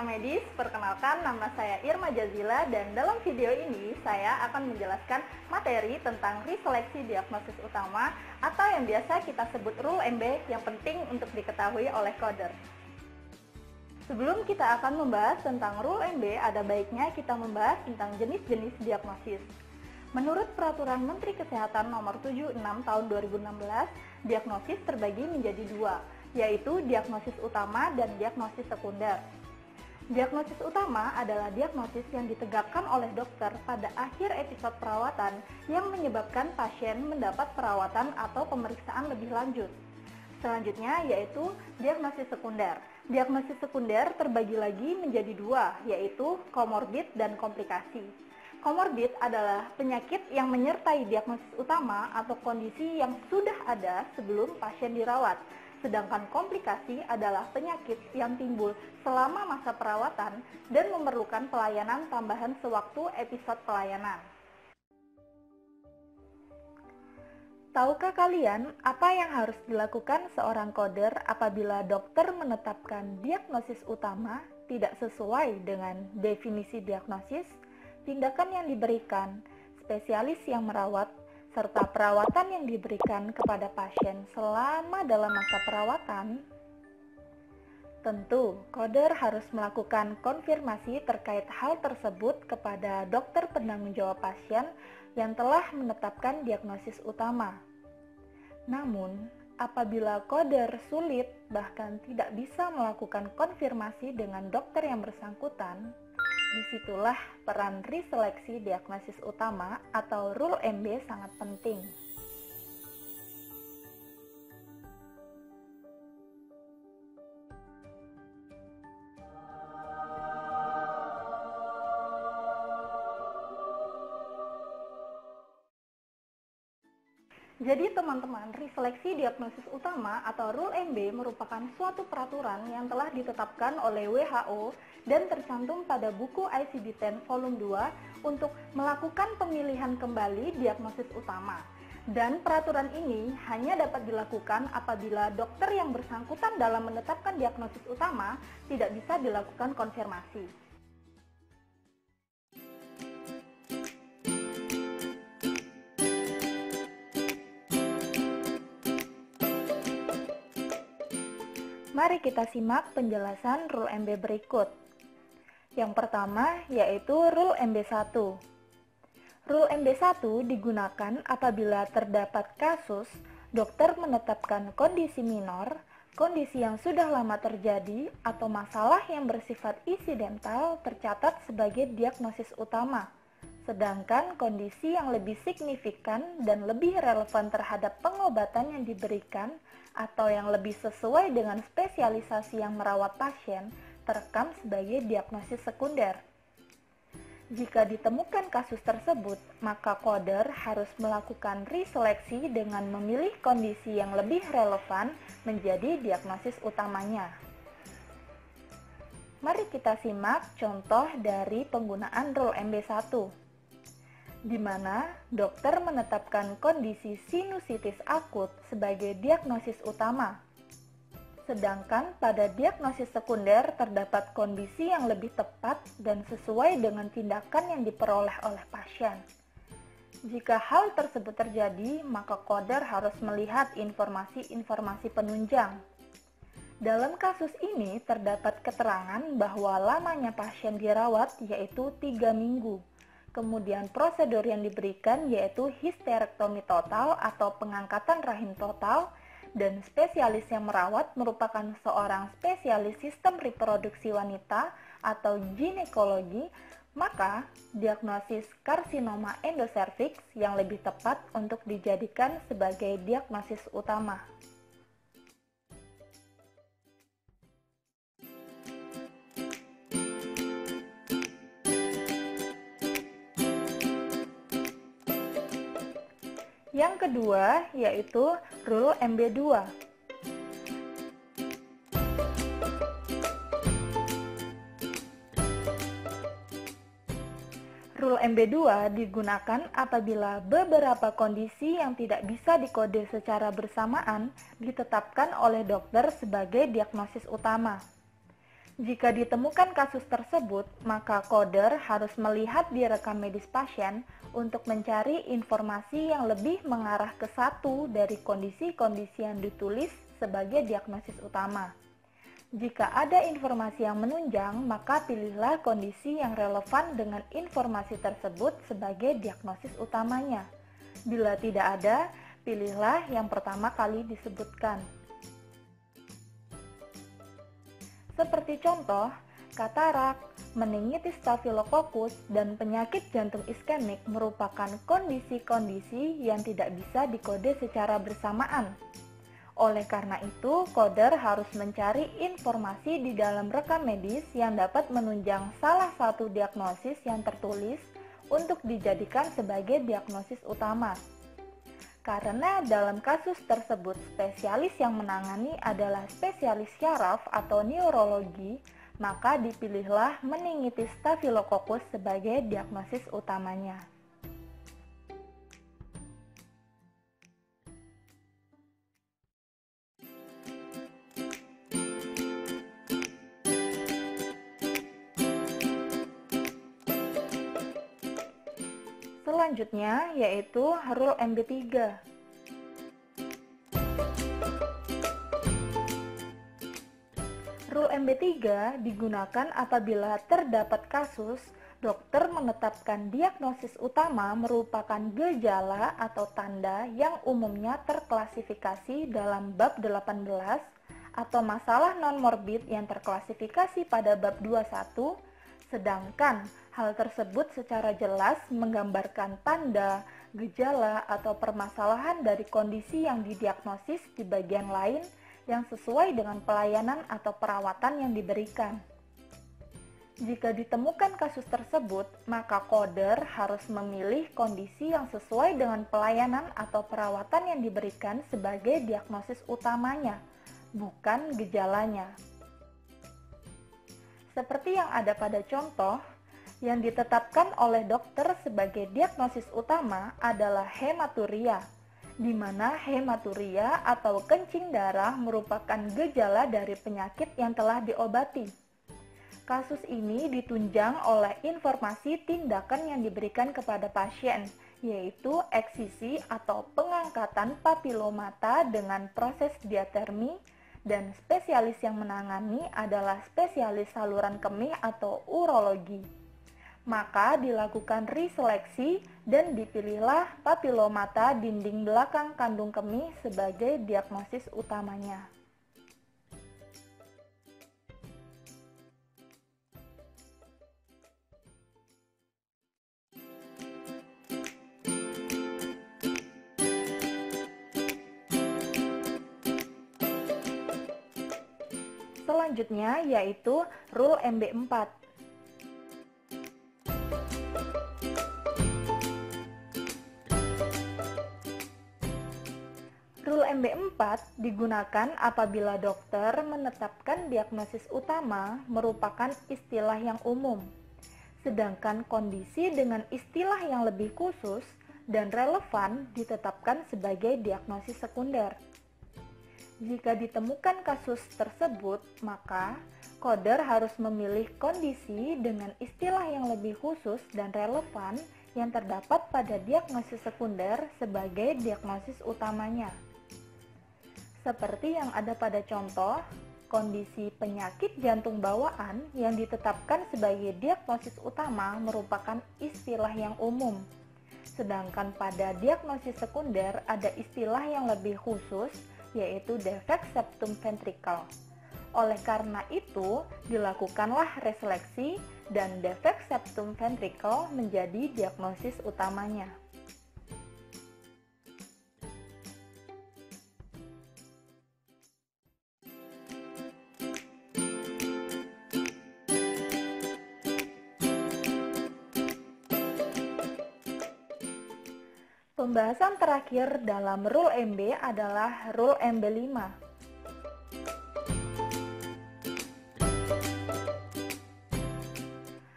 Mitra Medis, perkenalkan nama saya Irma Jazila dan dalam video ini saya akan menjelaskan materi tentang reseleksi diagnosis utama atau yang biasa kita sebut rule MB yang penting untuk diketahui oleh coder. Sebelum kita akan membahas tentang rule MB, ada baiknya kita membahas tentang jenis-jenis diagnosis. Menurut Peraturan Menteri Kesehatan Nomor 76 Tahun 2016, diagnosis terbagi menjadi dua, yaitu diagnosis utama dan diagnosis sekunder. Diagnosis utama adalah diagnosis yang ditegakkan oleh dokter pada akhir episode perawatan yang menyebabkan pasien mendapat perawatan atau pemeriksaan lebih lanjut. Selanjutnya yaitu diagnosis sekunder. Diagnosis sekunder terbagi lagi menjadi dua, yaitu komorbid dan komplikasi. Komorbid adalah penyakit yang menyertai diagnosis utama atau kondisi yang sudah ada sebelum pasien dirawat. Sedangkan komplikasi adalah penyakit yang timbul selama masa perawatan dan memerlukan pelayanan tambahan sewaktu episode pelayanan. Tahukah kalian apa yang harus dilakukan seorang coder apabila dokter menetapkan diagnosis utama tidak sesuai dengan definisi diagnosis, tindakan yang diberikan, spesialis yang merawat, serta perawatan yang diberikan kepada pasien selama dalam masa perawatan? Tentu, coder harus melakukan konfirmasi terkait hal tersebut kepada dokter penanggung jawab pasien yang telah menetapkan diagnosis utama. Namun, apabila coder sulit bahkan tidak bisa melakukan konfirmasi dengan dokter yang bersangkutan, disitulah peran reseleksi diagnosis utama atau rule MB sangat penting. Jadi teman-teman, reseleksi diagnosis utama atau rule MB merupakan suatu peraturan yang telah ditetapkan oleh WHO dan tercantum pada buku ICD-10 volume 2 untuk melakukan pemilihan kembali diagnosis utama. Dan peraturan ini hanya dapat dilakukan apabila dokter yang bersangkutan dalam menetapkan diagnosis utama tidak bisa dilakukan konfirmasi. Mari kita simak penjelasan rule MB berikut. Yang pertama yaitu rule MB1. Rule MB1 digunakan apabila terdapat kasus dokter menetapkan kondisi minor, kondisi yang sudah lama terjadi, atau masalah yang bersifat insidental tercatat sebagai diagnosis utama. Sedangkan kondisi yang lebih signifikan dan lebih relevan terhadap pengobatan yang diberikan atau yang lebih sesuai dengan spesialisasi yang merawat pasien terekam sebagai diagnosis sekunder. Jika ditemukan kasus tersebut, maka coder harus melakukan reseleksi dengan memilih kondisi yang lebih relevan menjadi diagnosis utamanya. Mari kita simak contoh dari penggunaan rule MB1. Di mana dokter menetapkan kondisi sinusitis akut sebagai diagnosis utama. Sedangkan pada diagnosis sekunder terdapat kondisi yang lebih tepat dan sesuai dengan tindakan yang diperoleh oleh pasien. Jika hal tersebut terjadi, maka coder harus melihat informasi-informasi penunjang. Dalam kasus ini terdapat keterangan bahwa lamanya pasien dirawat yaitu 3 minggu. Kemudian prosedur yang diberikan yaitu histerektomi total atau pengangkatan rahim total, dan spesialis yang merawat merupakan seorang spesialis sistem reproduksi wanita atau ginekologi, maka diagnosis karsinoma endoservix yang lebih tepat untuk dijadikan sebagai diagnosis utama. Yang kedua yaitu rule MB2. Rule MB2 digunakan apabila beberapa kondisi yang tidak bisa dikode secara bersamaan ditetapkan oleh dokter sebagai diagnosis utama. Jika ditemukan kasus tersebut, maka coder harus melihat di rekam medis pasien untuk mencari informasi yang lebih mengarah ke satu dari kondisi-kondisi yang ditulis sebagai diagnosis utama. Jika ada informasi yang menunjang, maka pilihlah kondisi yang relevan dengan informasi tersebut sebagai diagnosis utamanya. Bila tidak ada, pilihlah yang pertama kali disebutkan. Seperti contoh, katarak, meningitis staphylococcus, dan penyakit jantung iskemik merupakan kondisi-kondisi yang tidak bisa dikode secara bersamaan. Oleh karena itu, coder harus mencari informasi di dalam rekam medis yang dapat menunjang salah satu diagnosis yang tertulis untuk dijadikan sebagai diagnosis utama. Karena dalam kasus tersebut spesialis yang menangani adalah spesialis syaraf atau neurologi, maka dipilihlah meningitis staphylococcus sebagai diagnosis utamanya. Selanjutnya yaitu rule MB3. Rule MB3 digunakan apabila terdapat kasus dokter menetapkan diagnosis utama merupakan gejala atau tanda yang umumnya terklasifikasi dalam bab 18 atau masalah non-morbid yang terklasifikasi pada bab 21, sedangkan hal tersebut secara jelas menggambarkan tanda, gejala, atau permasalahan dari kondisi yang didiagnosis di bagian lain yang sesuai dengan pelayanan atau perawatan yang diberikan. Jika ditemukan kasus tersebut, maka coder harus memilih kondisi yang sesuai dengan pelayanan atau perawatan yang diberikan sebagai diagnosis utamanya, bukan gejalanya. Seperti yang ada pada contoh, yang ditetapkan oleh dokter sebagai diagnosis utama adalah hematuria, di mana hematuria atau kencing darah merupakan gejala dari penyakit yang telah diobati. Kasus ini ditunjang oleh informasi tindakan yang diberikan kepada pasien, yaitu eksisi atau pengangkatan papilomata dengan proses diatermi, dan spesialis yang menangani adalah spesialis saluran kemih atau urologi. Maka dilakukan reseleksi dan dipilihlah papilomata dinding belakang kandung kemih sebagai diagnosis utamanya. Selanjutnya yaitu rule MB4. Rule MB4 digunakan apabila dokter menetapkan diagnosis utama merupakan istilah yang umum, sedangkan kondisi dengan istilah yang lebih khusus dan relevan ditetapkan sebagai diagnosis sekunder. Jika ditemukan kasus tersebut, maka coder harus memilih kondisi dengan istilah yang lebih khusus dan relevan yang terdapat pada diagnosis sekunder sebagai diagnosis utamanya. Seperti yang ada pada contoh, kondisi penyakit jantung bawaan yang ditetapkan sebagai diagnosis utama merupakan istilah yang umum. Sedangkan pada diagnosis sekunder ada istilah yang lebih khusus, yaitu defek septum ventricle. Oleh karena itu, dilakukanlah reseleksi dan defek septum ventricle menjadi diagnosis utamanya. Pembahasan terakhir dalam Rule MB adalah Rule MB5.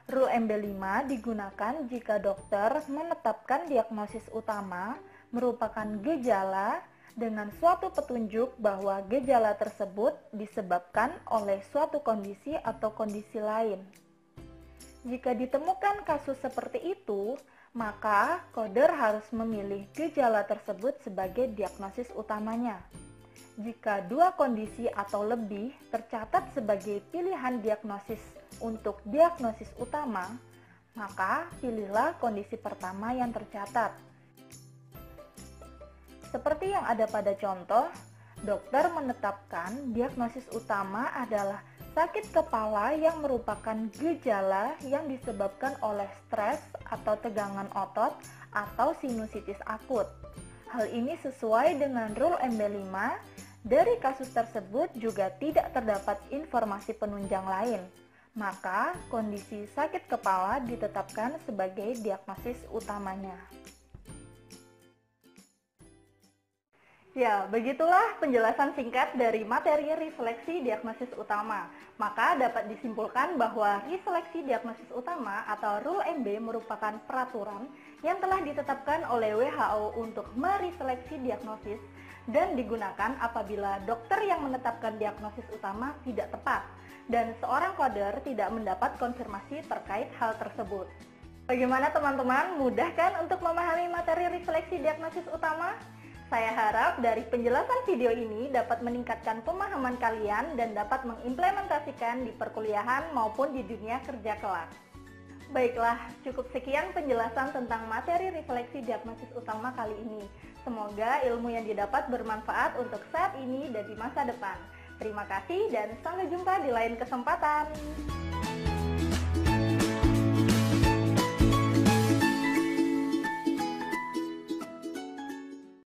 Rule MB5 digunakan jika dokter menetapkan diagnosis utama merupakan gejala dengan suatu petunjuk bahwa gejala tersebut disebabkan oleh suatu kondisi atau kondisi lain. Jika ditemukan kasus seperti itu, maka coder harus memilih gejala tersebut sebagai diagnosis utamanya. Jika dua kondisi atau lebih tercatat sebagai pilihan diagnosis untuk diagnosis utama, maka pilihlah kondisi pertama yang tercatat. Seperti yang ada pada contoh, dokter menetapkan diagnosis utama adalah sakit kepala yang merupakan gejala yang disebabkan oleh stres atau tegangan otot atau sinusitis akut. Hal ini sesuai dengan Rule MB5. Dari kasus tersebut juga tidak terdapat informasi penunjang lain. Maka, kondisi sakit kepala ditetapkan sebagai diagnosis utamanya. Ya, begitulah penjelasan singkat dari materi riseleksi diagnosis utama. Maka dapat disimpulkan bahwa riseleksi diagnosis utama atau Rule MB merupakan peraturan yang telah ditetapkan oleh WHO untuk meriseleksi diagnosis dan digunakan apabila dokter yang menetapkan diagnosis utama tidak tepat dan seorang coder tidak mendapat konfirmasi terkait hal tersebut. Bagaimana teman-teman? Mudah kan untuk memahami materi riseleksi diagnosis utama? Saya harap dari penjelasan video ini dapat meningkatkan pemahaman kalian dan dapat mengimplementasikan di perkuliahan maupun di dunia kerja kelak. Baiklah, cukup sekian penjelasan tentang materi riseleksi diagnosis utama kali ini. Semoga ilmu yang didapat bermanfaat untuk saat ini dan di masa depan. Terima kasih dan sampai jumpa di lain kesempatan.